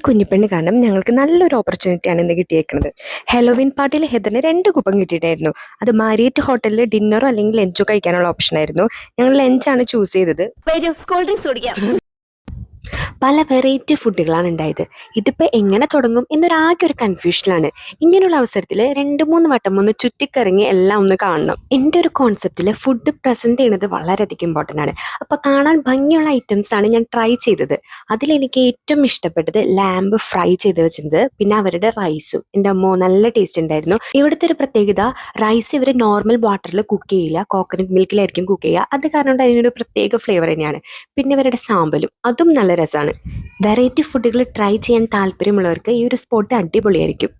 കുഞ്ഞിപ്പെണ്ണ് കാരണം ഞങ്ങൾക്ക് നല്ലൊരു ഓപ്പർച്യൂണിറ്റിയാണ് ഇന്ന് കിട്ടിയേക്കുന്നത്. ഹെലോവിൻ പാർട്ടിയിൽ ഹെദറിന് 2 കൂപ്പൺ കിട്ടിയിട്ടായിരുന്നു. അത് മാരിയറ്റ് ഹോട്ടലിൽ ഡിന്നറോ അല്ലെങ്കിൽ ലഞ്ചോ കഴിക്കാനുള്ള ഓപ്ഷൻ ആയിരുന്നു. ഞങ്ങൾ ലഞ്ചാണ് ചൂസ് ചെയ്തത്. സ്കൂൾ ഡ്രിങ്ക്സ് കുടിക്കാം. പല വെറൈറ്റി ഫുഡുകളാണ് ഉണ്ടായത്. ഇതിപ്പോൾ എങ്ങനെ തുടങ്ങും എന്നൊരാകെ ഒരു കൺഫ്യൂഷനാണ്. ഇങ്ങനെയുള്ള അവസരത്തിൽ 2-3 വട്ടം ഒന്ന് ചുറ്റിക്കറങ്ങി എല്ലാം ഒന്ന് കാണണം. എൻ്റെ ഒരു കോൺസെപ്റ്റിൽ ഫുഡ് പ്രസൻറ്റ് ചെയ്യുന്നത് വളരെയധികം ഇമ്പോർട്ടൻ്റ് ആണ്. അപ്പോൾ കാണാൻ ഭംഗിയുള്ള ഐറ്റംസാണ് ഞാൻ ട്രൈ ചെയ്തത്. അതിലെനിക്ക് ഏറ്റവും ഇഷ്ടപ്പെട്ടത് ലാമ്പ് ഫ്രൈ ചെയ്ത് വെച്ചത്, പിന്നെ അവരുടെ റൈസും എൻ്റെ അമ്മോ നല്ല ടേസ്റ്റ് ഉണ്ടായിരുന്നു. ഇവിടുത്തെ ഒരു പ്രത്യേകത, റൈസ് ഇവർ നോർമൽ വാട്ടറിൽ കുക്ക് ചെയ്യില്ല, കോക്കനട്ട് മിൽക്കിലായിരിക്കും കുക്ക് ചെയ്യുക. അത് കാരണം അതിനൊരു പ്രത്യേക ഫ്ലേവർ തന്നെയാണ്. പിന്നെ ഇവരുടെ സാമ്പലും അതും നല്ല രസമാണ്. വെറൈറ്റി ഫുഡുകൾ ട്രൈ ചെയ്യാൻ താല്പര്യമുള്ളവർക്ക് ഈ ഒരു സ്പോട്ട് അടിപൊളിയായിരിക്കും.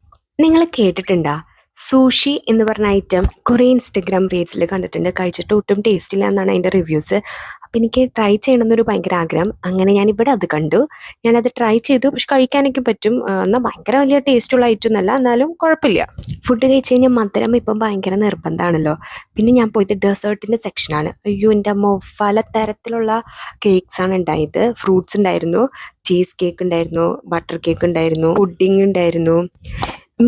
നിങ്ങൾ കേട്ടിട്ടുണ്ടോ സൂഷി എന്ന് പറഞ്ഞ ഐറ്റം? കുറേ ഇൻസ്റ്റഗ്രാം റീൽസിൽ കണ്ടിട്ടുണ്ട്. കഴിച്ചിട്ട് ഒട്ടും ടേസ്റ്റ് ഇല്ല എന്നാണ് അതിൻ്റെ റിവ്യൂസ്. അപ്പം എനിക്ക് ട്രൈ ചെയ്യണമെന്നൊരു ഭയങ്കര ആഗ്രഹം. അങ്ങനെ ഞാനിവിടെ അത് കണ്ടു, ഞാനത് ട്രൈ ചെയ്തു. പക്ഷെ കഴിക്കാനൊക്കെ പറ്റും. എന്നാൽ ഭയങ്കര വലിയ ടേസ്റ്റുള്ള ഐറ്റം എന്നല്ല, എന്നാലും കുഴപ്പമില്ല. ഫുഡ് കഴിച്ച് കഴിഞ്ഞാൽ മധുരം ഇപ്പം ഭയങ്കര നിർബന്ധമാണല്ലോ. പിന്നെ ഞാൻ പോയത് ഡെസേർട്ടിൻ്റെ സെക്ഷനാണ്. അയ്യോ എൻ്റെ അമ്മ, പലതരത്തിലുള്ള കേക്ക്സാണ് ഉണ്ടായത്. ഫ്രൂട്ട്സ് ഉണ്ടായിരുന്നു, ചീസ് കേക്ക് ഉണ്ടായിരുന്നു, ബട്ടർ കേക്ക് ഉണ്ടായിരുന്നു, പുഡിങ് ഉണ്ടായിരുന്നു.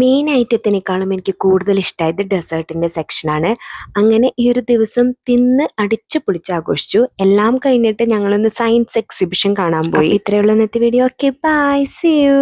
മെയിൻ ഐറ്റത്തിനേക്കാളും എനിക്ക് കൂടുതൽ ഇഷ്ടമായത് ഡെസേർട്ടിൻ്റെ സെക്ഷനാണ്. അങ്ങനെ ഈ ഒരു ദിവസം തിന്ന് അടിച്ചു പൊളിച്ച് ആഘോഷിച്ചു. എല്ലാം കഴിഞ്ഞിട്ട് ഞങ്ങളൊന്ന് സയൻസ് എക്സിബിഷൻ കാണാൻ പോയി. ഇത്രയുള്ള ഇന്നത്തെ video. Okay, bye, see U.